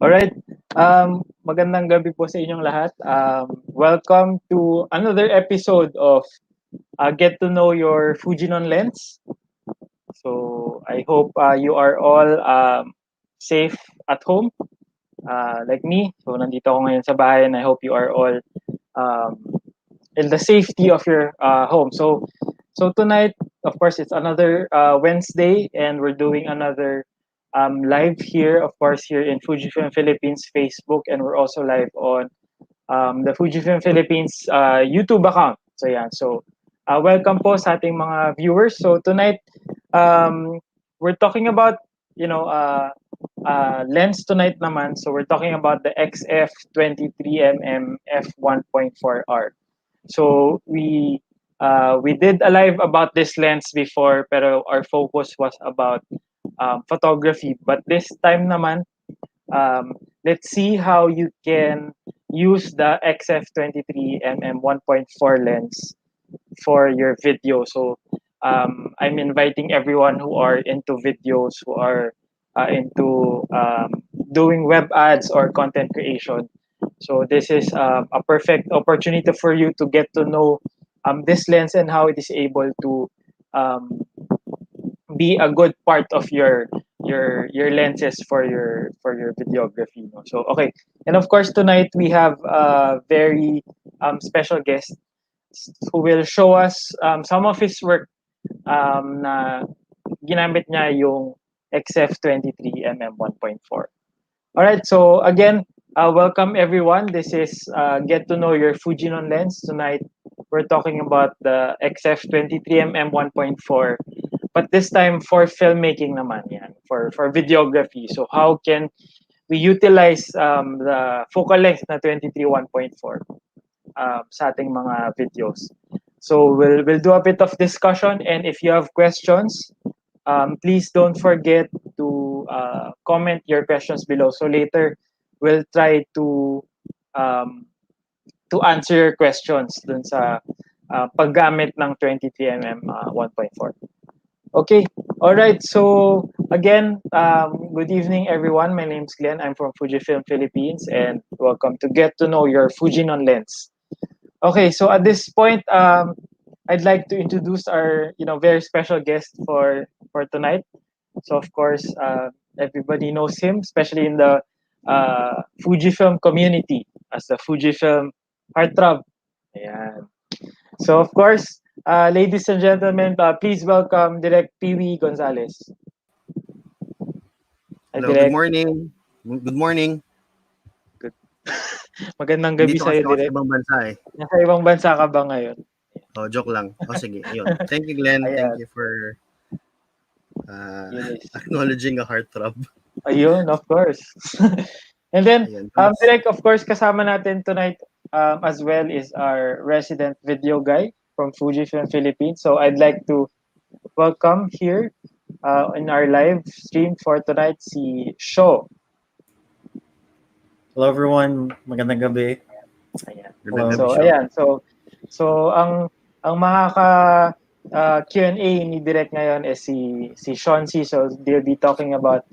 Alright, magandang gabi po sa inyong lahat. Welcome to another episode of Get to Know Your Fujinon Lens. So I hope you are all safe at home, like me. So nandito ako ngayon sa bahay and I hope you are all um, in the safety of your home. So tonight, of course, it's another Wednesday, and we're doing another live here, of course, here in Fujifilm Philippines Facebook, and we're also live on the Fujifilm Philippines YouTube account. So yeah, so welcome po sa ating mga viewers. So tonight, we're talking about lens tonight naman. So we're talking about the XF23mm F1.4R. So we did a live about this lens before, pero our focus was about photography. But this time naman, let's see how you can use the XF23mm 1.4 lens for your video. So I'm inviting everyone who are into videos, who are into doing web ads or content creation. So this is a perfect opportunity for you to get to know this lens and how it is able to um, be a good part of your lenses for your videography. No? So okay, and of course tonight we have a very special guest who will show us some of his work na ginamit niya yung XF23mm 1.4. All right, so again, welcome everyone. This is Get to Know Your Fujinon Lens. Tonight, we're talking about the XF23mm 1.4, but this time for filmmaking naman yan, for videography. So how can we utilize the focal length na 23 1.4 sa ating mga videos? So we'll do a bit of discussion, and if you have questions, please don't forget to comment your questions below. So later, we'll try to answer your questions dun sa paggamit ng 23mm 1.4. Okay, all right. So again, good evening, everyone. My name's Glenn. I'm from Fujifilm Philippines, and welcome to Get to Know Your Fujinon Lens. Okay, so at this point, I'd like to introduce our very special guest for tonight. So of course, everybody knows him, especially in the Fujifilm community as the Fujifilm heartthrob. Ayan. So of course, ladies and gentlemen, please welcome Direct Peewee Gonzales. Hi, Hello, good Direct. morning. Good morning. Magandang gabi Dito sa'yo, kasi ako sa Direct. ibang bansa eh. Nasa ibang bansa ka ba ngayon? Oh, joke lang. Oh, sige, ayun. Thank you, Glenn. Ayan. Thank you for Yes. acknowledging a heartthrob. Ayun, of course. And then, Ayun. Direk, of course, kasama natin tonight as well is our resident video guy from Fujifilm Philippines. So I'd like to welcome here in our live stream for tonight si Sho. Hello everyone, magandang gabi. Ayan. Gandang gabi, So Sho. ayan, so ang makaka Q&A ni Direk ngayon is si Sean C. So they'll be talking about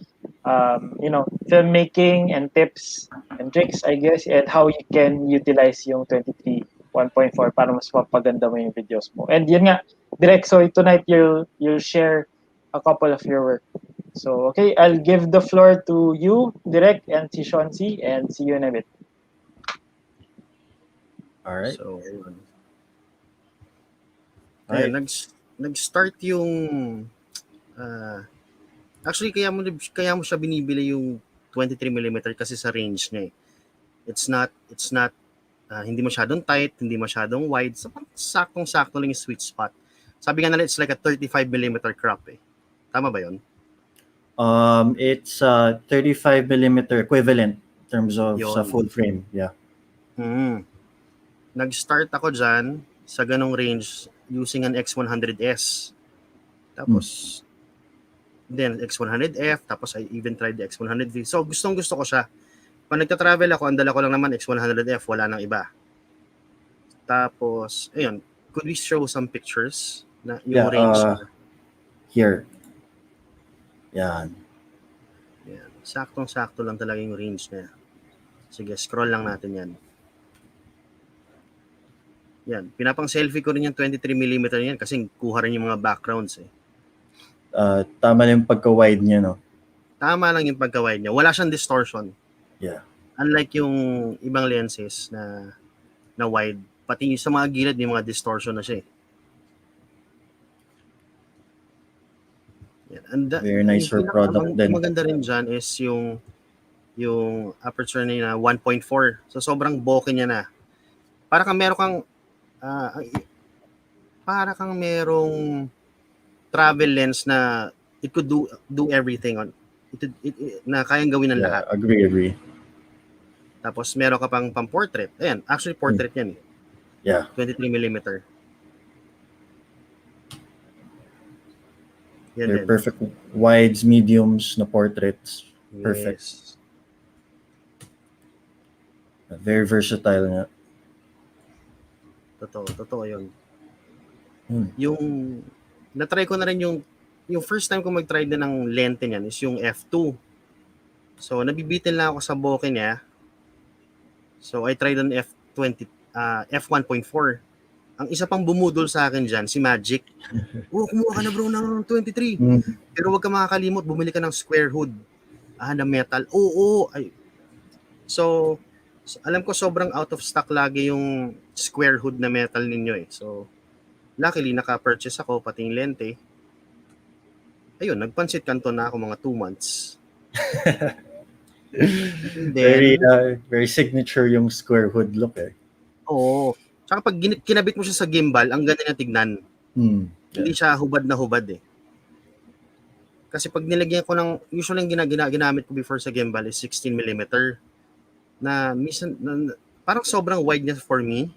filmmaking and tips and tricks, I guess, and how you can utilize yung 23 1.4 para mas mapaganda mo yung videos mo. And yun nga, Direk, so tonight you'll share a couple of your work. So okay, I'll give the floor to you, Direk, and si Sean C, and see you in a bit. All right. So, ayun. Nag-start yung actually kaya mo siya binibili yung 23mm kasi sa range niya eh. It's not hindi masyadong tight, hindi masyadong wide. So, saktong-sakto lang yung sweet spot. Sabi nga nila, it's like a 35mm crop eh. Tama ba yun? It's 35mm equivalent in terms of Yun. sa full frame. Yeah. Nag-start ako dyan sa ganong range using an X100S. Tapos, then X100F, tapos I even tried the X100V. So, gustong-gusto ko siya. Pag nagta-travel ako, ang dala ko lang naman X100F, wala nang iba. Tapos, ayun, could we show some pictures na yung range? Here. Yan. Yan. Saktong-sakto lang talaga yung range niya. Sige, scroll lang natin yan. Yan. Pinapang selfie ko rin yung 23mm yan kasi kuha rin yung mga backgrounds eh. Tama na yung pagka-wide niya, no? Tama lang yung pagka-wide niya. Wala siyang distortion. Yeah. Unlike yung ibang lenses na wide, pati yung sa mga gilid may mga distortion na siya eh. Yan. And Very nice for product din. Maganda rin dyan is yung aperture niya na 1.4. So sobrang bokeh niya na. Para kang merong travel lens na it could do everything on na kayang gawin ng lahat. Agree. Tapos meron ka pang portrait. Ayan, actually portrait yan eh. Yeah. 23mm. Yan They're din. perfect wides, mediums na portraits. Perfect. Yes. Very versatile nga. Totoo yun. Hmm. Yung na-try ko na rin yung first time ko mag-try din ng lente niyan is yung F2. So nabibitin lang ako sa bokeh niya. So I tried on F1.4. Ang isa pang bumudol sa akin dyan, si Magic. Kumuha ka na bro ng 23. Pero wag ka makakalimot, bumili ka ng square hood. Na metal. So, alam ko sobrang out of stock lagi yung square hood na metal ninyo eh. So, luckily, naka-purchase ako, pati yung lente. Ayun, nagpansit kanto na ako mga 2 months. Then, very signature yung square hood look eh. Oo. Tsaka pag kinabit mo siya sa gimbal, ang ganda niya tignan. Hindi siya hubad na hubad eh. Kasi pag nilagyan ko ng, usually yung ginamit ko before sa gimbal is 16mm. Na minsan, parang sobrang wide niya for me.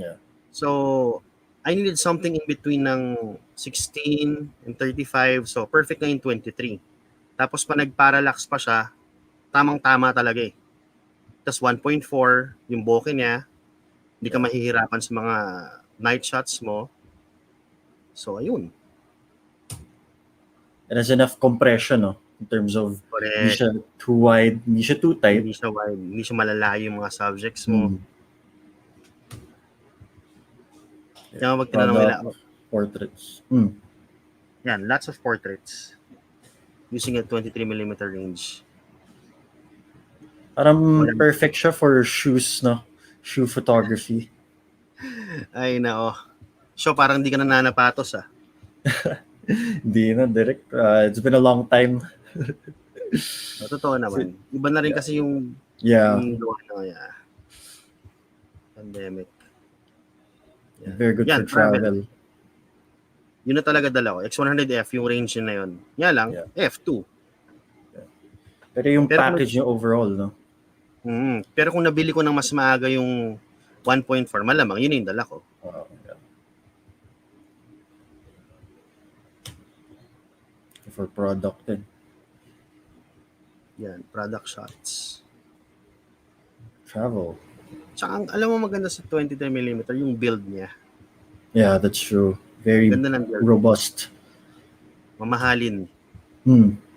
Yeah. So, I needed something in between ng 16 and 35. So, perfect na yung 23. Tapos pa nag-parallax pa siya, tamang-tama talaga eh. Tapos 1.4, yung bokeh niya, hindi ka mahihirapan sa mga night shots mo. So, ayun. It has enough compression, no? In terms of, hindi siya too wide, hindi siya too tight. Hindi siya wide, hindi siya malalayo yung mga subjects mo. Kaya wag tinanong nila. Portraits. Yan, lots of portraits. Using a 23mm range. Parang perfect siya for shoes, no? Shoe photography. Ay, nao. So, parang hindi ka nananapatos, ah. Hindi na, direct. It's been a long time. Totoo naman. Iba na rin kasi yung pandemic. Yeah. Very good for travel. Yun na talaga dala ko. X100F, yung range na yun. Nga lang, F2. Pero yung package yung overall, no? Pero kung nabili ko ng mas maaga yung 1.4, malamang yun yung dala ko. For product din. Yan, product shots. Travel. Tsaka, alam mo maganda sa 23mm, yung build niya. Yeah, that's true. Very robust. Mamahalin.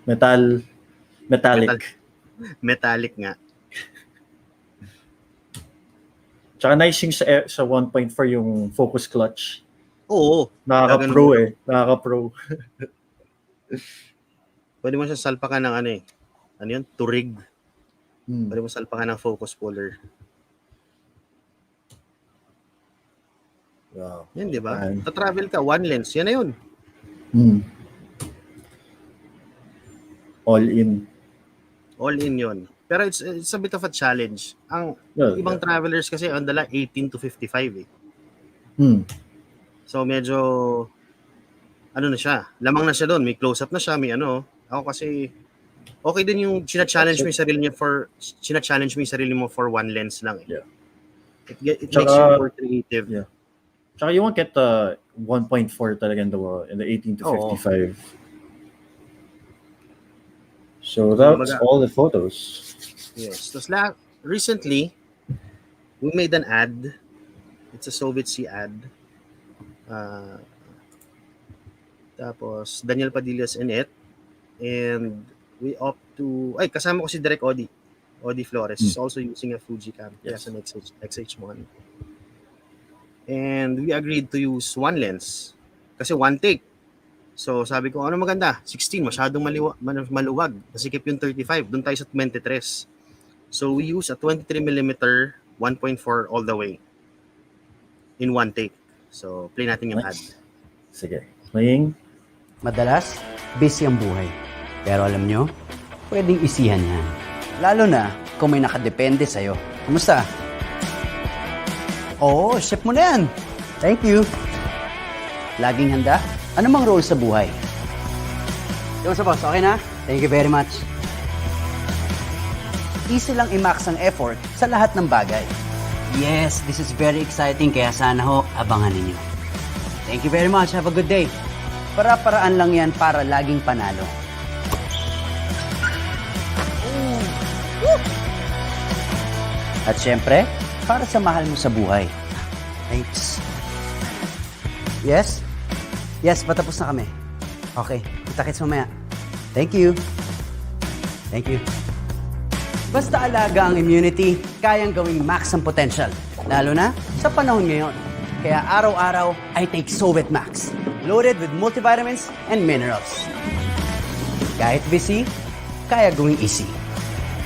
Metallic. Metallic nga. Tsaka nice yung sa 1.4 yung focus clutch. Oo. Nakaka-pro eh. Nakaka-pro. Pwede mo siya salpakan ng ano eh. Ano yun? Turig. Pwede mo salpakan ng focus puller. Wow. Yan, di ba? Ta-travel ka, one lens. Yan na yun. All in. All in yun. Pero it's a bit of a challenge. Ang ibang travelers kasi ang dala 18 to 55 eh. So medyo ano na siya, lamang na siya doon, may close-up na siya, may ano. Ako kasi okay din yung china-challenge mo yung sarili mo for one lens lang eh. Yeah. It makes you more creative. Yeah. Tsaka you won't get the 1.4 talaga in the 18 to 55. So that's all the photos. Yes. Tapos recently, we made an ad. It's a Soviet Sea ad. Tapos Daniel Padillas in it. And we opt to, kasama ko si Direk Odi Flores. He's also using a Fuji cam. He has an XH1. And we agreed to use one lens. Kasi one take. So sabi ko, ano maganda? 16, masyadong maluwag. Masikip yung 35. Doon tayo sa 23. So we use a 23mm 1.4 all the way. In one take. So play natin yung ad. Sige. Playing. Madalas, busy ang buhay. Pero alam nyo, pwedeng isihan yan. Lalo na kung may nakadepende sa'yo. Kamusta? Oo, ship mo na yan. Thank you. Laging handa? Ano mang role sa buhay? Kamusta boss? Okay na? Thank you very much. Easy lang i-max ang effort sa lahat ng bagay. Yes, this is very exciting kaya sana ho, abangan ninyo. Thank you very much. Have a good day. Para-paraan lang yan para laging panalo. At syempre, para sa mahal mo sa buhay. Thanks. Yes? Yes, patapos na kami. Okay, kita-kits mamaya. Thank you. Thank you. Basta alaga ang immunity, kayang gawing max ang potential. Lalo na sa panahon ngayon. Kaya araw-araw, I take Sovet Max. Loaded with multivitamins and minerals. Kahit busy, kaya gawing easy.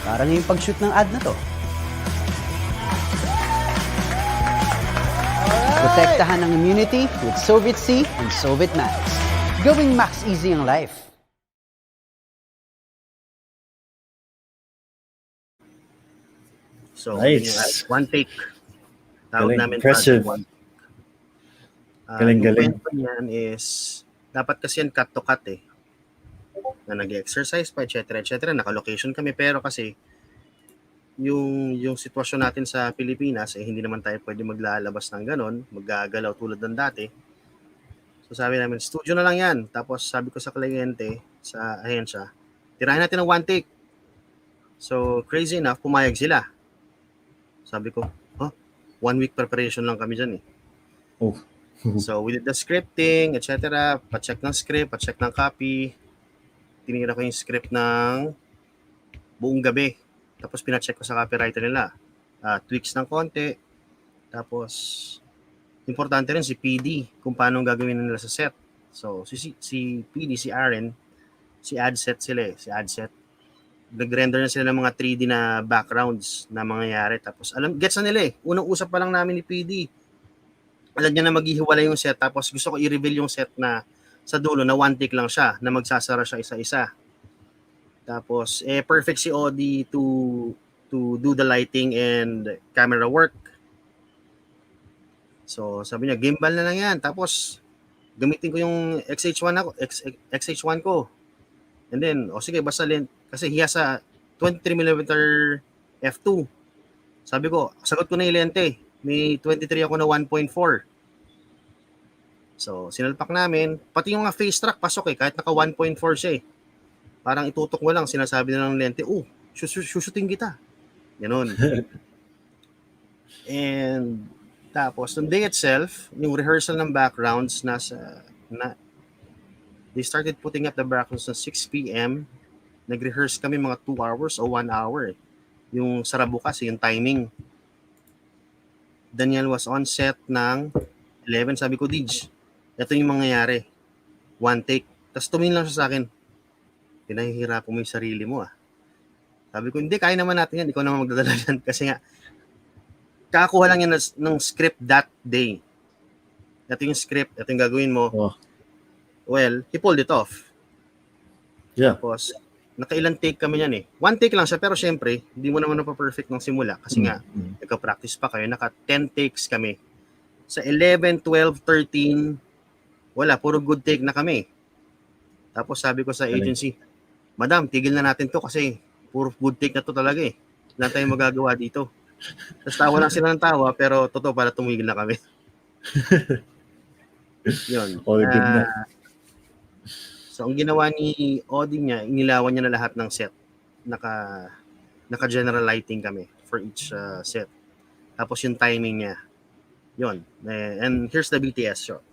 Parang yung pag-shoot ng ad na to. Protektahan ang immunity with Soviet C and Soviet Max. Gawing max easy ang life. So, Nice. one take. Tawag Galing. namin Impressive. one. Galing. Yung kwento niyan is, dapat kasi yan cut to cut eh. Na nag-exercise pa, etc. Naka-location kami, pero kasi yung sitwasyon natin sa Pilipinas, hindi naman tayo pwede maglalabas ng ganon, maggagalaw tulad ng dati. So sabi namin, studio na lang yan. Tapos sabi ko sa kliyente, sa ahensya, tirahin natin ng one take. So crazy enough, pumayag sila. Sabi ko, 1 week preparation lang kami dyan eh. Oh. So we did the scripting, etc. Pa-check ng script, pa-check ng copy. Tinira ko yung script ng buong gabi. Tapos pina-check ko sa copywriter nila. Tweaks ng konti. Tapos importante rin si PD kung paano gagawin nila sa set. So si PD, si Aaron, si Adset sila eh. Si Adset. Nag-render na sila ng mga 3D na backgrounds na mangyayari. Tapos gets na nila eh. Unang usap pa lang namin ni PD. Alam niya na maghihiwalay yung set. Tapos gusto ko i-reveal yung set na sa dulo na one take lang siya, na magsasara siya isa-isa. Tapos perfect si Audi to do the lighting and camera work. So sabi niya, gimbal na lang yan. Tapos gamitin ko yung XH1 ko. And then, sige, basta kasi he has a 23mm F2. Sabi ko, sagot ko na yung lente. May 23 ako na 1.4. So, sinalpak namin. Pati yung mga face track, pasok eh. Kahit naka 1.4 siya eh. Parang itutok mo lang, sinasabi na ng lente, shooting kita. Ganon. And, tapos, the day itself, yung rehearsal ng backgrounds, they started putting up the backgrounds na 6 p.m. Nag-rehearse kami mga 2 hours o 1 hour. Yung sa bukas, yung timing. Daniel was on set ng 11. Sabi ko, Dij, ito yung mangyayari. One take. Tapos tumingin lang siya sa akin. Pinahihirapan mo yung sarili mo ah. Sabi ko, hindi, kaya naman natin yan. Ikaw naman magdadala yan. Kasi nga, kakakuha lang yan ng script that day. Ito yung script. Ito yung gagawin mo. Oh. Well, he pulled it off. Yeah. Tapos, nakailang take kami yan eh. One take lang siya, pero syempre, hindi mo naman na-perfect ng simula. Kasi nga, nagka-practice pa kayo. Naka 10 takes kami. Sa 11, 12, 13, wala, puro good take na kami. Tapos sabi ko sa agency, Madam, tigil na natin to kasi puro good take na to talaga eh. Wala tayong magagawa dito. Tapos tawa lang sila ng tawa, pero totoo pala tumigil na kami. Yun. All good na. So, ang ginawa ni Audi niya, inilawan niya na lahat ng set. Naka-general lighting kami for each set. Tapos yung timing niya. Yun. And here's the BTS shot.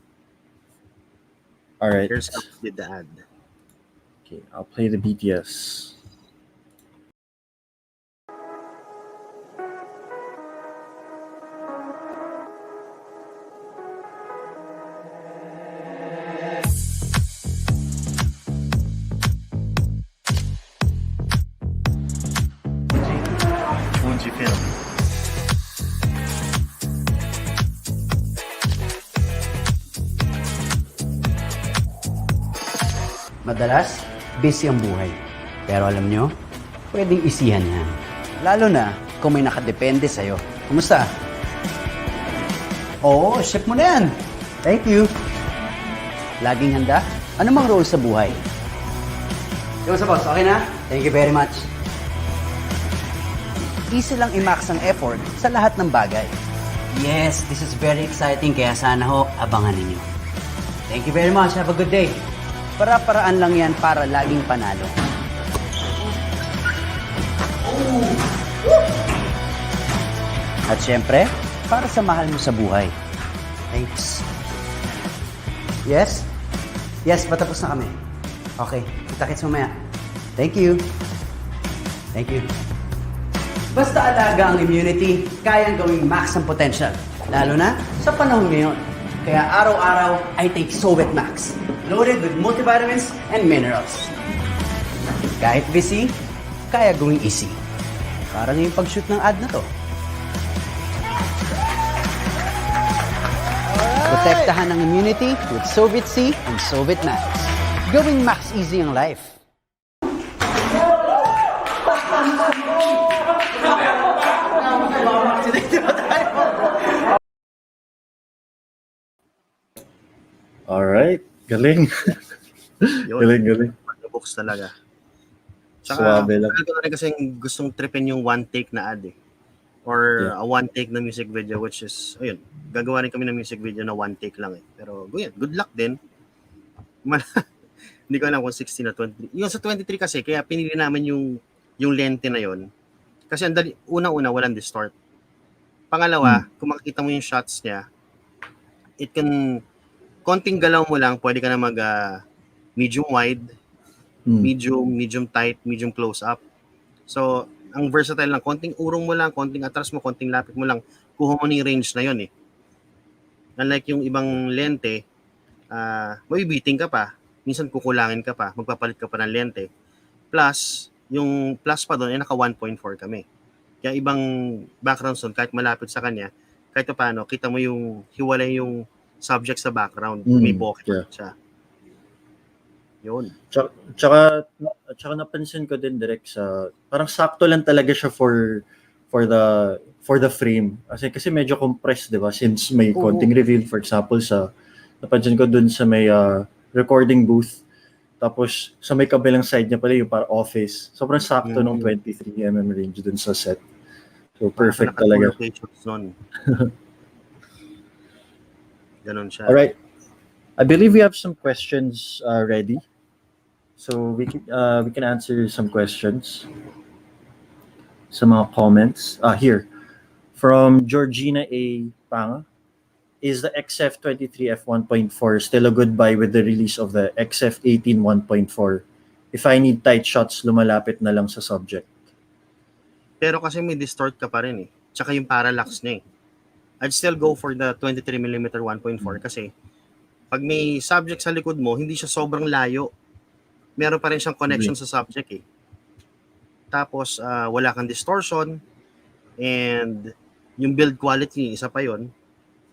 All right. Here's how we did the ad. Okay, I'll play the BTS. Fujifilm. Madalas, busy ang buhay. Pero alam nyo, pwedeng isihan yan. Lalo na kung may nakadepende sa'yo. Kumusta? Oo, ship mo na yan. Thank you. Laging handa? Ano mang role sa buhay? Kumusta boss? Okay na? Thank you very much. Easy lang i-max ang effort sa lahat ng bagay. Yes, this is very exciting kaya sana ho, abangan ninyo. Thank you very much. Have a good day. Para-paraan lang yan para laging panalo. At syempre, para sa mahal mo sa buhay. Thanks. Yes? Yes, patapos na kami. Okay, kita-kits mamaya. Thank you. Thank you. Basta alaga ang immunity, kayang gawing max ang potential. Lalo na sa panahon ngayon. Kaya araw-araw, I take Sowet Max. Loaded with multivitamins and minerals. Kahit busy, kaya gawing easy. Parang yung pag-shoot ng ad na to. Protektahan ang immunity with Sowet C and Sowet Max. Gawing max easy ang life. Alright, galing. Yun. galing. Books talaga. Suwabe lang. Ko na rin kasi gustong tripin yung one take na ad eh. Or a one take na music video, which is, ayun, gagawa rin kami ng music video na one take lang eh. Pero good luck din. Hindi ko alam kung 16 o 23. Yung sa 23 kasi, kaya pinili namin yung lente na yon. Kasi unang-una, walang distort. Pangalawa, kung makikita mo yung shots niya, it can, konting galaw mo lang, pwede ka na mag medium wide, medium tight, medium close up. So, ang versatile lang, konting urong mo lang, konting atras mo, konting lapit mo lang, kuha mo ng range na yon eh. Unlike yung ibang lente, mabibiting ka pa, minsan kukulangin ka pa, magpapalit ka pa ng lente. Plus, yung plus pa doon ay naka 1.4 kami. Kaya ibang backgrounds doon, kahit malapit sa kanya, kahit paano, kita mo yung hiwalay yung subject sa background, may bokeh siya. Yun. Tsaka napansin ko din direct sa parang sakto lang talaga siya for the frame. Kasi medyo compressed, 'di ba? Since may konting reveal, for example, sa napansin ko dun sa may recording booth. Tapos sa may kabilang side niya pala yung para office. Sobrang sakto ng 23mm range dun sa set. So perfect talaga. Ganon siya. All right. I believe we have some questions ready. So we can answer some questions. Some mga comments. Here. From Georgina A. Panga. Is the XF23 F1.4 still a good buy with the release of the XF18 1.4? If I need tight shots, lumalapit na lang sa subject. Pero kasi may distort ka pa rin eh. Tsaka yung parallax niya eh. I'd still go for the 23mm 1.4 kasi pag may subject sa likod mo, hindi siya sobrang layo. Meron pa rin siyang connection sa subject eh. Tapos, wala kang distortion and yung build quality, isa pa yon.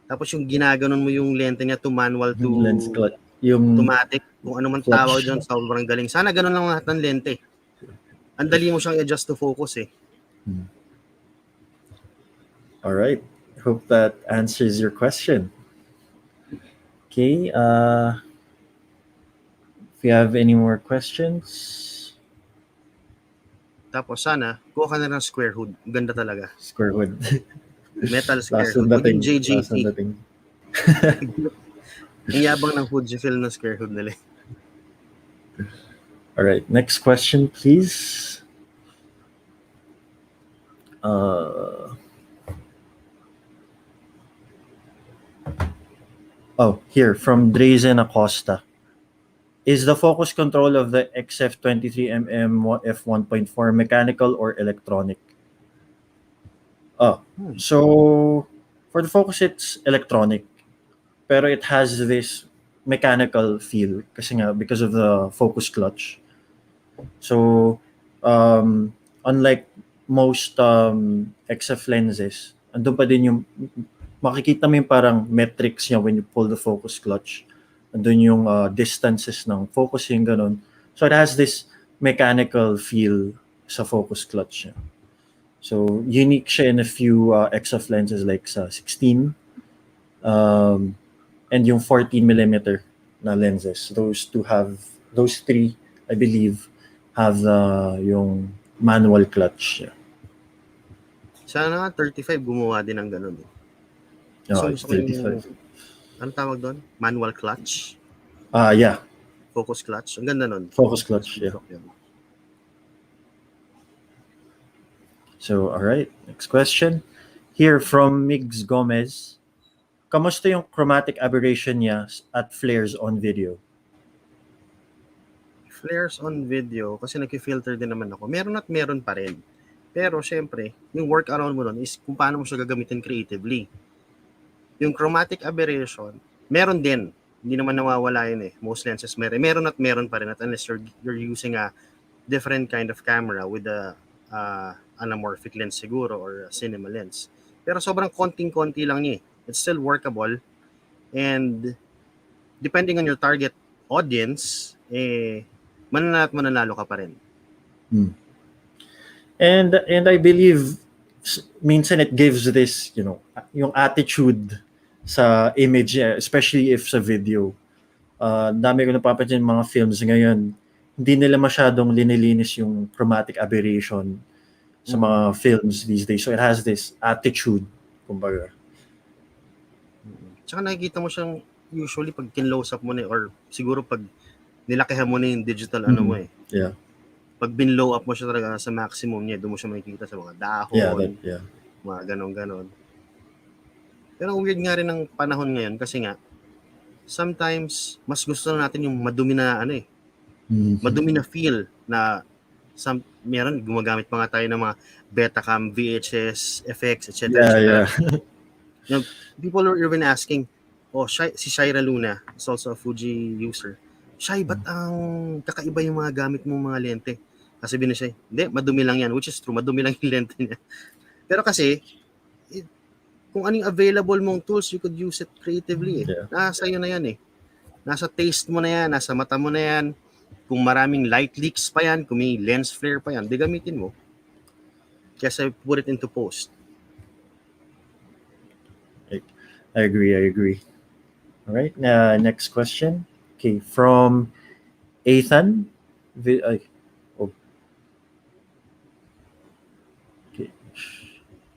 Tapos yung ginaganon mo yung lente niya to manual to lens clutch, yung automatic, kung ano man tawag dyan, sobrang galing. Sana ganun lang lahat ng lente. Ang dali mo siyang adjust to focus eh. All right. Hope that answers your question. Okay. If you have any more questions. Tapos sana, kuha ka na ng square hood. Ganda talaga. Square hood. Metal square hood. Maging JJC. Ang yabang ng Fujifilm na square hood nila. All right. Next question, please. Here from Drazen Acosta. Is the focus control of the XF23mm F1.4 mechanical or electronic? So for the focus, it's electronic, pero it has this mechanical feel kasi nga because of the focus clutch. So unlike most XF lenses, andun pa din yung makikita mo yung parang metrics niya when you pull the focus clutch. Andun yung distances ng focusing, ganun. So it has this mechanical feel sa focus clutch niya. So unique siya in a few XF lenses like sa 16 and yung 14mm na lenses. Those three, I believe, have yung manual clutch. Sana nga 35 gumawa din ng ganun. Oh, Gusto ko yung, 35. anong tawag doon? Manual clutch? Yeah. Focus clutch? Ang ganda nun. Focus clutch, yeah. So, all right. Next question. Here from Migs Gomez. Kamusta yung chromatic aberration niya at flares on video? Flares on video, kasi nag-filter din naman ako. Meron at meron pa rin. Pero, syempre, yung workaround mo nun is kung paano mo siya gagamitin creatively. Yung chromatic aberration, meron din. Hindi naman nawawala yun eh. Most lenses meron at meron pa rin. At unless you're using a different kind of camera with a anamorphic lens siguro or a cinema lens. Pero sobrang konting-konti lang niya eh. It's still workable. And depending on your target audience, mananalo ka pa rin. And I believe minsan it gives this, yung attitude sa image, especially if sa video. Dami ko napapansin mga films ngayon, hindi nila masyadong linilinis yung chromatic aberration sa mga films these days. So it has this attitude, kumbaga. Tsaka nakikita mo siyang usually pag kinlose up mo na or siguro pag nilakihan mo na yung digital ano mo eh. Yeah. Pag binlow up mo siya talaga sa maximum niya, doon mo siya makikita sa mga dahon, mga ganon-ganon. Pero ang weird nga rin ng panahon ngayon kasi nga, sometimes mas gusto natin yung madumi na madumi na feel na meron, gumagamit pa nga tayo ng mga Betacam, VHS, FX, etc. Yeah. People are even asking, si Shaira Luna is also a Fuji user. Shai, ba't ang kakaiba yung mga gamit mong mga lente? Kasi siya, hindi, madumi lang yan, which is true, madumi lang yung lente niya. Pero kasi, kung anong available mong tools, you could use it creatively. Yeah. Nasa iyo na yan eh. Nasa taste mo na yan, nasa mata mo na yan. Kung maraming light leaks pa yan, kung may lens flare pa yan, di gamitin mo. Kasi put it into post. I agree. All right, next question. Okay, from Ethan. Okay.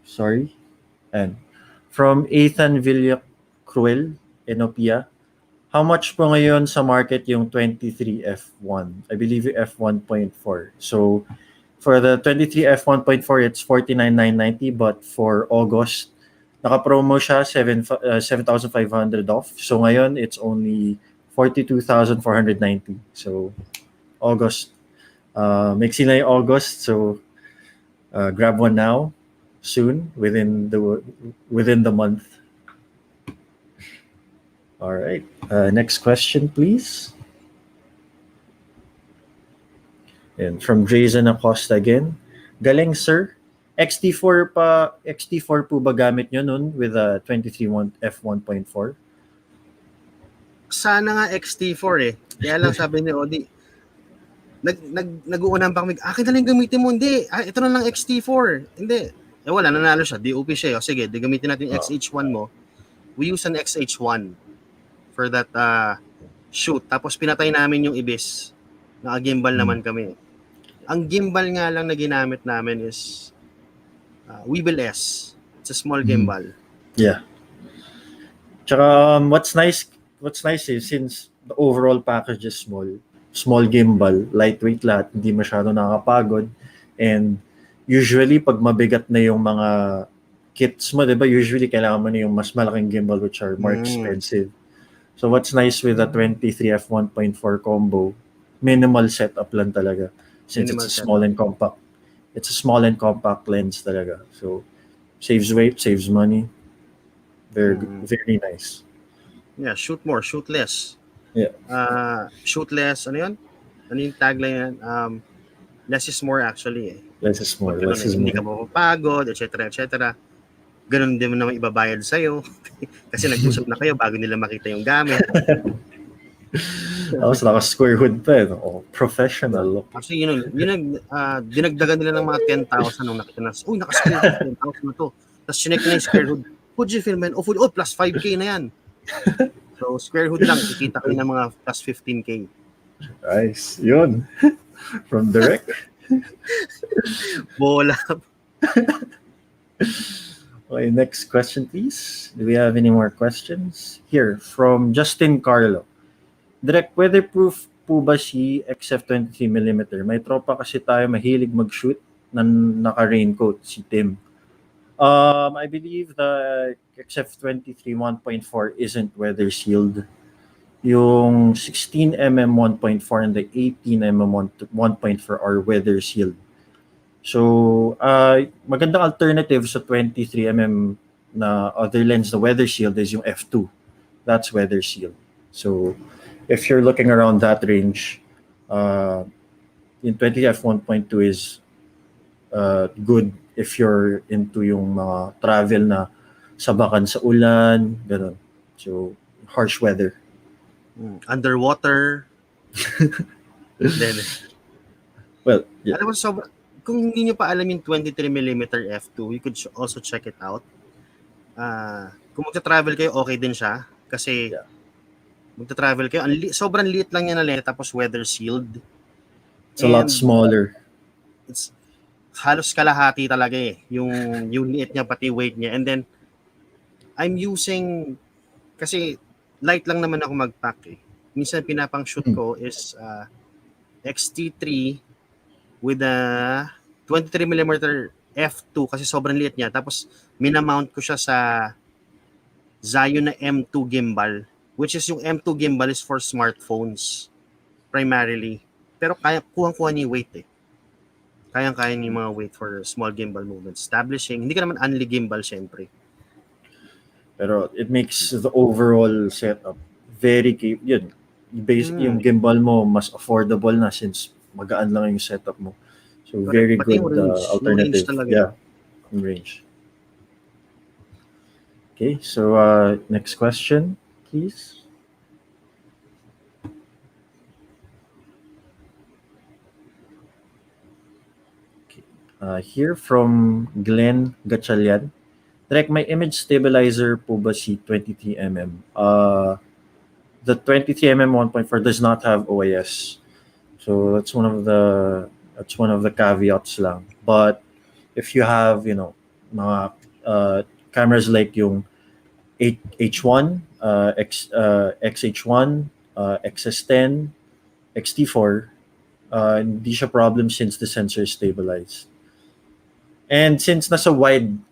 Sorry. And from Ethan Villacruel, Enopia. How much po ngayon sa market yung 23 F1? I believe yung F1.4. So, for the 23 F1.4, it's 49,990, but for August, naka-promo siya 7,500 off. So ngayon, it's only 42,490. So August, maiksi na yung August. So grab one now, soon, within the month. All right. Next question, please. And from Jason Acosta again. Galing, sir. XT4 po ba gamit nyo nun with a 23 F1.4? Sana nga XT4 eh. Kaya lang sabi ni Odi, nag-uunang pa kami, akin na lang gamitin mo. Hindi, ito na lang XT4. Hindi. Wala, nanalo siya. DOP siya. O sige, gamitin natin yung XH1 mo. We use an XH1 for that shoot. Tapos pinatay namin yung Ibis. Naka-gimbal naman kami. Ang gimbal nga lang na ginamit namin is Weeble S. It's a small gimbal. Yeah. Tsaka what's nice is since the overall package is small gimbal, lightweight lahat, hindi masyado nakakapagod. And usually pag mabigat na yung mga kits mo, 'di ba? Usually kailangan mo na yung mas malaking gimbal which are more expensive. So what's nice with the 23 f1.4 combo, minimal setup lang talaga since Minimal it's a small setup. and compact. It's a small and compact lens talaga. So saves weight, saves money. Very nice. Yeah, shoot more, shoot less. Yeah. Shoot less, ano yun? Ano yung tagline yan? Less is more actually eh. Less is more. Pag ganun Less eh, is hindi more. ka mapapagod, etc. etc. Ganun din mo naman ibabayad sa'yo. Kasi nag-usap na kayo bago nila makita yung gamit. Tapos naka-square hood pa eh. Oh, professional look. Actually, dinagdagan nila ng mga 10,000 nung nakita na, uy, naka-square hood, 10,000 na to. Tapos chinek na yung square hood. Fujifilm, man. Oh, plus 5K na yan. So, square hood lang, kikita kayo ng mga plus 15K. Nice. Yun. From direct. Bola. Okay, next question, please. Do we have any more questions? Here, from Justin Carlo. Direct, weatherproof po ba si XF23mm? May tropa kasi tayo mahilig mag-shoot na naka-raincoat, si Tim. I believe the XF23 1.4 isn't weather sealed. Yung 16mm 1.4 and the 18mm 1.4 are weather sealed. So, magandang alternative sa 23mm na other lens na weather sealed is yung f2. That's weather sealed. So, if you're looking around that range, yung 20 f1.2 is good if you're into yung mga travel na sabakan sa ulan, ganun. So, harsh weather. Underwater. Then, Well, yeah. alam mo, kung hindi nyo pa alam yung 23mm f2, you could also check it out. Kung magta-travel kayo, okay din siya. Kasi, magta-travel kayo, sobrang liit lang yan na lens, tapos weather sealed. It's a lot smaller. It's halos kalahati talaga eh. Yung liit niya, pati weight niya. And then, I'm using, kasi light lang naman ako mag-pack eh. Minsan pinapang shoot ko is X-T3 with a 23mm f2 kasi sobrang liit niya. Tapos, minamount ko siya sa Zion na M2 gimbal, which is yung M2 gimbal is for smartphones primarily. Pero kuhang-kuha niya yung weight eh. Kayang-kaya niya yung mga weight for small gimbal movements. Establishing, hindi ka naman only gimbal syempre. Pero it makes the overall setup very yun. Yung gimbal mo mas affordable na since magaan lang yung setup mo. So very Pati good range, alternative. Range yeah, in range. Okay, so next question, please. Okay. Here from Glenn Gatchalian. Direct, may image stabilizer po ba si 23mm? The 23mm 1.4 does not have OIS. So that's one of the caveats lang. But if you have, mga cameras like yung H1, XH1, XS10, XT4, hindi siya problem since the sensor is stabilized. And since nasa wide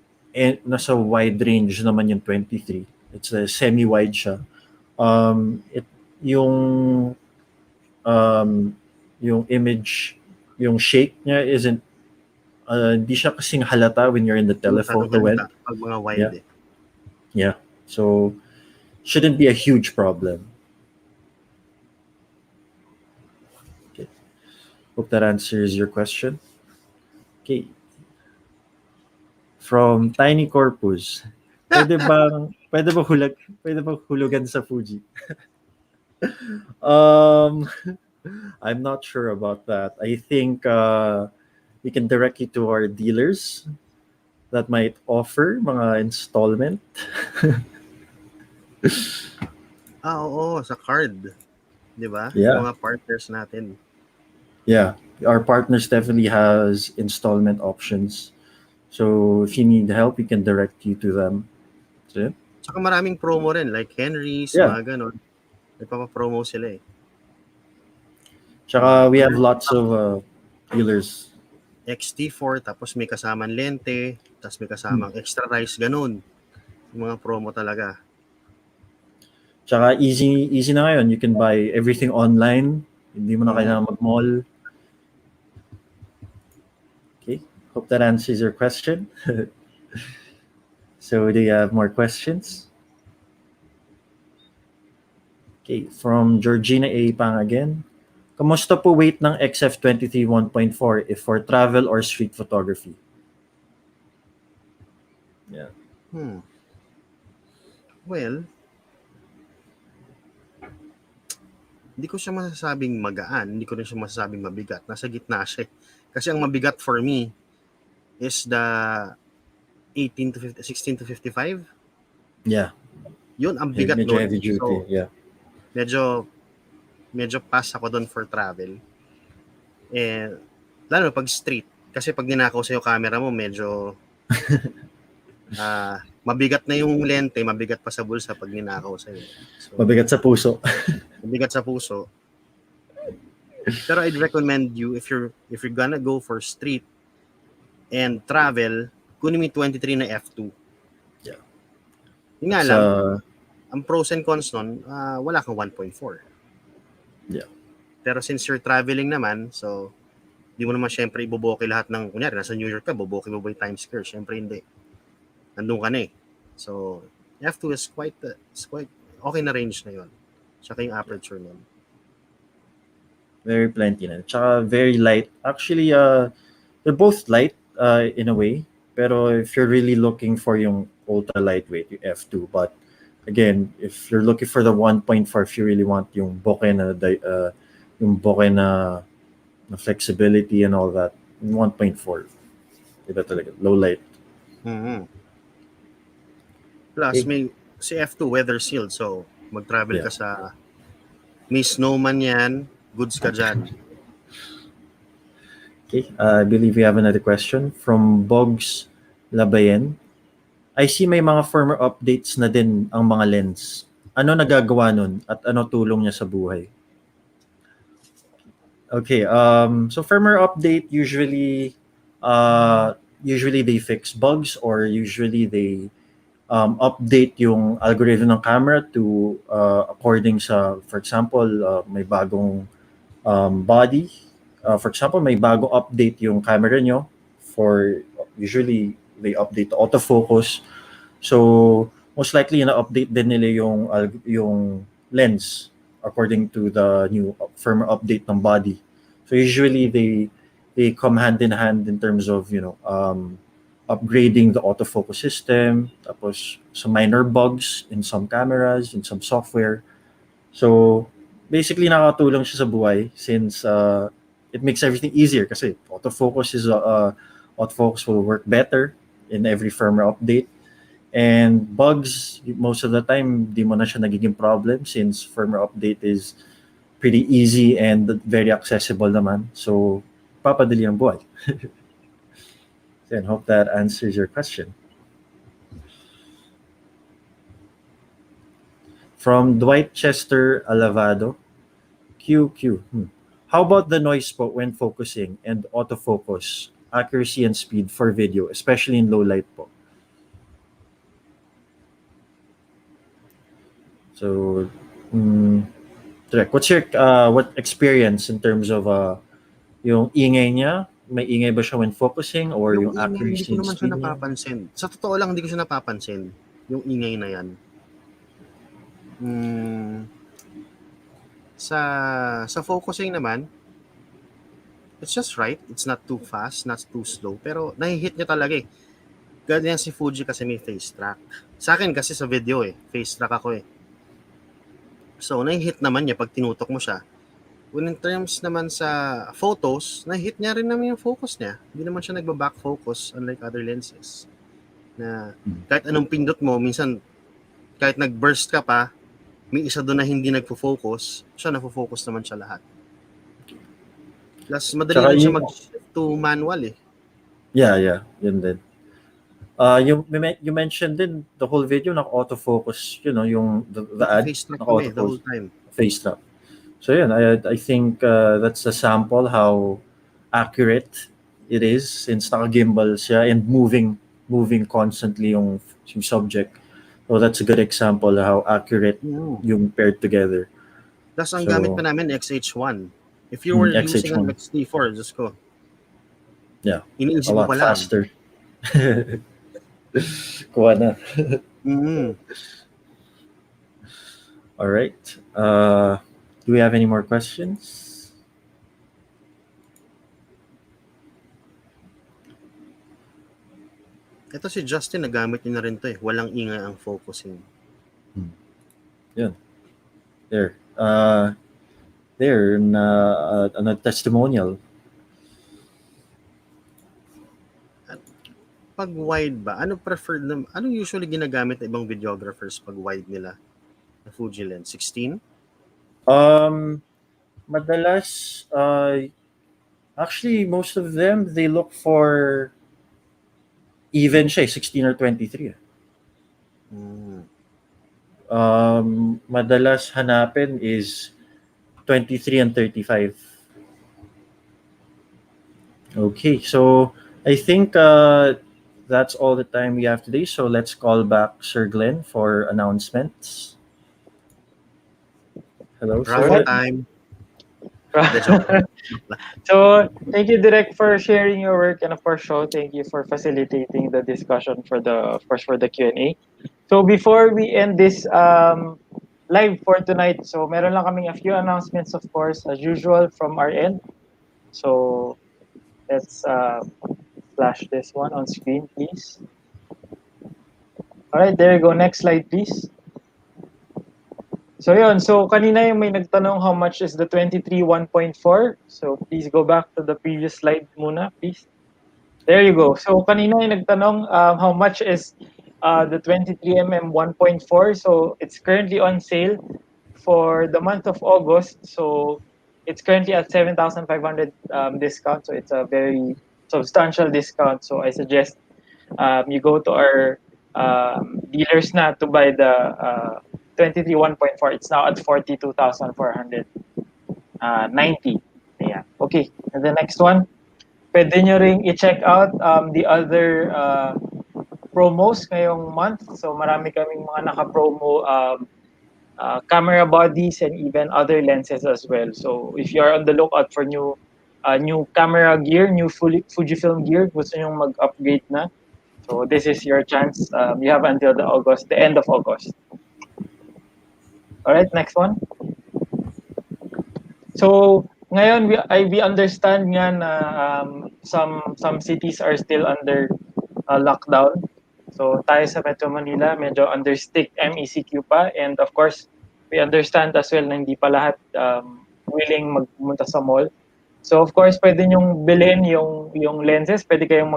range naman yung 23, it's a semi-wide siya. Yung image, yung shake niya isn't hindi siya kasing halata when you're in the telephoto end. Pag mga wide Yeah. So shouldn't be a huge problem. Okay. Hope that answers your question. Okay. From Tiny Corpus. Pwede bang hulugan sa Fuji? I'm not sure about that. I think we can direct you to our dealers that might offer mga installment. Oo, sa card. 'Di ba? Yeah. Mga partners natin. Yeah, our partners definitely has installment options. So if you need help, we can direct you to them. So, yeah. Saka maraming promo rin, like Henry's, mga ganon. Nagpapapromo sila eh. Tsaka we have lots of dealers. XT4, tapos may kasamang lente, tapos may kasamang extra rice, ganun. Yung mga promo talaga. Tsaka easy na ngayon. You can buy everything online. Hindi mo na kailangan mag-mall. Okay. Hope that answers your question. So do you have more questions? Okay. From Georgina A. Pang again. Kamusta po weight ng XF23 1.4 if for travel or street photography? Yeah. Well, hindi ko siya masasabing magaan, hindi ko rin siya masasabing mabigat. Nasa gitna siya. Kasi ang mabigat for me is the 16 to 55. Yeah. Yun ang bigat Medyo nun. heavy duty. So, Yeah. medyo pass ako doon for travel. Eh, lalo pag street. Kasi pag ninakaw sa'yo camera mo, medyo mabigat na yung lente, mabigat pa sa bulsa pag ninakaw sa'yo. So, Mabigat sa puso. mabigat sa puso. Pero I'd recommend you if you're gonna go for street and travel, kunin mo yung 23 na F2. Yeah. Yung nga lang, ang pros and cons nun, wala kang 1.4. Yeah. Pero since you're traveling naman, so di mo naman syempre iboboke lahat ng, kunyari, nasa New York ka, boboke mo ba yung Times Square? Syempre hindi. Nandun ka na eh. So, F2 is quite okay na range na yun. Tsaka yung aperture nun. Very plenty na. Tsaka very light. Actually, they're both light in a way. Pero if you're really looking for yung ultra lightweight, yung F2. But again, if you're looking for the 1.4, if you really want yung bokeh na flexibility and all that, 1.4. Iba talaga. Low light. Plus, may si F2 weather sealed. So, mag-travel ka sa may snowman yan, goods ka dyan. Okay, I believe we have another question from Bogs Labayen. I see may mga firmware updates na din ang mga lens. Ano nagagawa nun at ano tulong niya sa buhay? Okay, so firmware update usually they fix bugs or usually they update yung algorithm ng camera to according sa, for example, may bagong body. For example, may bagong update yung camera nyo. Usually they update the autofocus. So most likely na-update din nila yung lens according to the new firmware update ng body. So usually they come hand in hand in terms of upgrading the autofocus system, tapos some minor bugs in some cameras, in some software. So basically nakatulong siya sa buhay since it makes everything easier kasi autofocus will work better in every firmware update. And bugs, most of the time, di mo na siya nagiging problem since firmware update is pretty easy and very accessible naman. So, papadali ang buhay. And hope that answers your question. From Dwight Chester Alavado, QQ. How about the noise po when focusing and autofocus, accuracy and speed for video, especially in low light po? So, what's your what experience in terms of yung ingay niya? May ingay ba siya when focusing or yung accuracy Hindi ko and naman speed siya niya? napapansin. Sa totoo lang, hindi ko siya napapansin. Yung ingay na yan. Sa focusing naman, it's just right. It's not too fast, not too slow. Pero nahihit niya talaga eh. Ganyan si Fuji kasi may face track. Sa akin kasi sa video face track ako eh. So, nahihit naman niya pag tinutok mo siya. When in terms naman sa photos, nahihit niya rin naman yung focus niya. Hindi naman siya nagba-back focus unlike other lenses. Na kahit anong pindot mo, minsan kahit nag-burst ka pa, may isa doon na hindi nagfo-focus, siya nafo-focus naman siya lahat. Plus, madali Tsaka rin siya yung- mag-shift to manual eh. Yeah, yun din. You mentioned din the whole video autofocus, yung the ad Face track kami the whole autofocus time. face track. So yun, I think that's a sample how accurate it is since naka-gimbal siya and moving constantly yung subject. well, that's a good example of how accurate yung paired together. Plus, ang So, gamit pa namin, XH1. If you were using an XH1. XT4, just go. Yeah, Iniisip a mo lot pa lang. faster. Kuha na. All right. Do we have any more questions? Ito si Justin, nagamit niya na rin to eh. Walang ingay ang focusing. Yeah. There. There na testimonial. Pag wide ba, ano preferred na, anong usually ginagamit ng ibang videographers pag wide nila? Na Fuji lens, 16? Madalas, actually, most of them, they look for even siya, 16 or 23. Madalas hanapin is 23 and 35. Okay, so I think that's all the time we have today. So let's call back Sir Glenn for announcements. Hello, Raffle Sir. time. So thank you, Direk, for sharing your work, and of course, Sho, thank you for facilitating the discussion for the Q&A. So before we end this live for tonight, so meron lang kaming a few announcements, of course, as usual from our end. So let's flash this one on screen, please. All right, there you go. Next slide, please. So yun, so kanina yung may nagtanong how much is the 23 1.4. So please go back to the previous slide muna, please. There you go. So kanina yung nagtanong how much is the 23mm 1.4. So it's currently on sale for the month of August. So it's currently at 7,500 discount. So it's a very substantial discount. So I suggest you go to our dealers na to buy the 23 1.4. It's now at 42,490. Yeah. Okay. And the next one, pwede nyo ring i-check out the other promos ngayong month. So marami kaming mga naka-promo camera bodies and even other lenses as well. So if you are on the lookout for new camera gear, new Fujifilm gear, gusto nyo mag-upgrade na. So this is your chance. You have until the end of August. All right, next one. So ngayon we understand nga na some cities are still under lockdown. So tayo sa Metro Manila medyo under strict MECQ pa, and of course we understand as well na hindi pa lahat willing magpunta sa mall. So of course pwede nyong bilhin yung lenses, pwede kayong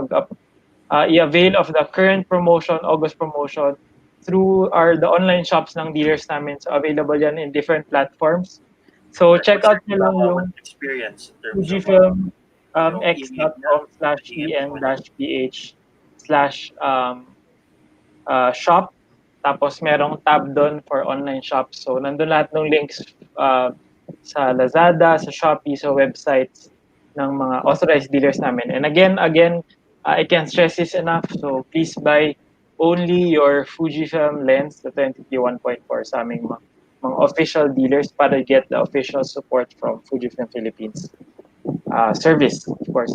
i-avail of the current promotion, August promotion, through the online shops ng dealers namin. So available yan in different platforms. So check out nyo lang yung experience Fujifilm x.com/en-ph/shop. Tapos merong tab doon for online shops. So nandun lahat ng links sa Lazada, sa Shopee, sa websites ng mga authorized dealers namin. And again, I can't stress this enough. So please buy only your Fujifilm lens, the 23 1.4 sa aming mga official dealers para get the official support from Fujifilm Philippines service, of course.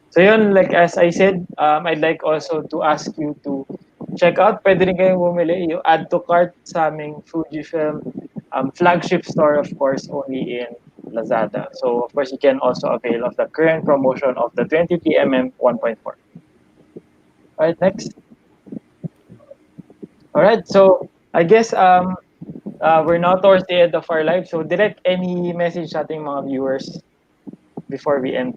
So yun, like as I said, I'd like also to ask you to check out, pwede rin kayong bumili, yung add to cart sa aming Fujifilm flagship store, of course, only in Lazada. So of course, you can also avail of the current promotion of the 23mm 1.4. All right, next. All right, so I guess we're now towards the end of our live. So direct any message sa ating mga viewers before we end.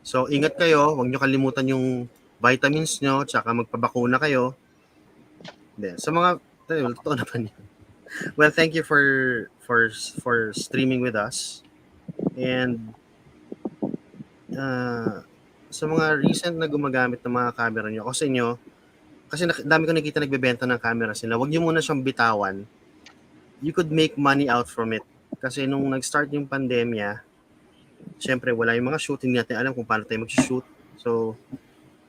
So ingat kayo, huwag nyo kalimutan yung vitamins nyo, tsaka magpabakuna kayo. Sa mga, totoo naman yun. Well, thank you for streaming with us. And sa mga recent na gumagamit ng mga camera nyo, kasi dami ko nakita nagbebenta ng camera sila, wag nyo muna siyang bitawan. You could make money out from it. Kasi nung nag-start yung pandemya, syempre wala yung mga shoot, hindi natin alam kung paano tayo mag-shoot. So,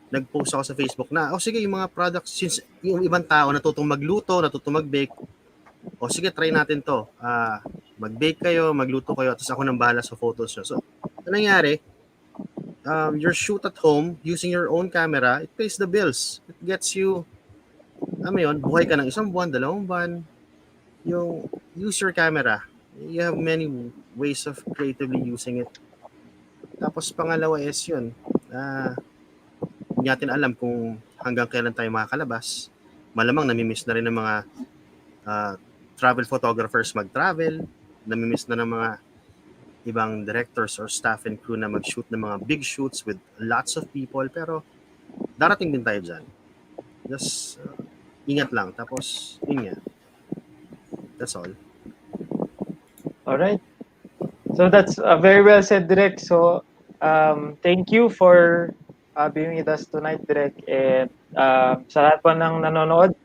nag-post ako sa Facebook na, sige, yung mga products, since yung ibang tao natutong magluto, natutong mag-bake, sige, try natin to. Mag-bake kayo, magluto kayo, tapos ako nang bahala sa photos nyo. So, ano nangyari? Your shoot at home using your own camera, it pays the bills. It gets you, buhay ka ng 1 buwan, 2 buwan. Yung use your camera. You have many ways of creatively using it. Tapos pangalawa is yun, hindi natin alam kung hanggang kailan tayo makakalabas. Malamang namimiss na rin ng mga travel photographers mag-travel, namimiss na ng mga ibang directors or staff and crew na mag-shoot ng mga big shoots with lots of people, pero darating din tayo dyan. Just ingat lang. Tapos, yun nga. That's all. Alright. So that's very well said, Direk. So thank you for being with us tonight, Direk. And sa lahat po ng nanonood,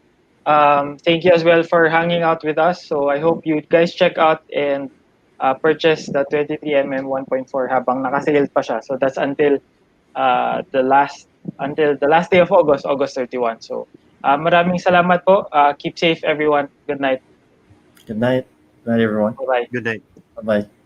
thank you as well for hanging out with us. So I hope you guys check out and purchase the 23mm 1.4 habang nakasale pa siya. So that's until the last day of August 31. So maraming salamat po. Keep safe, everyone. Good night. Good night. Good night, everyone. Bye-bye. Good night. Bye-bye.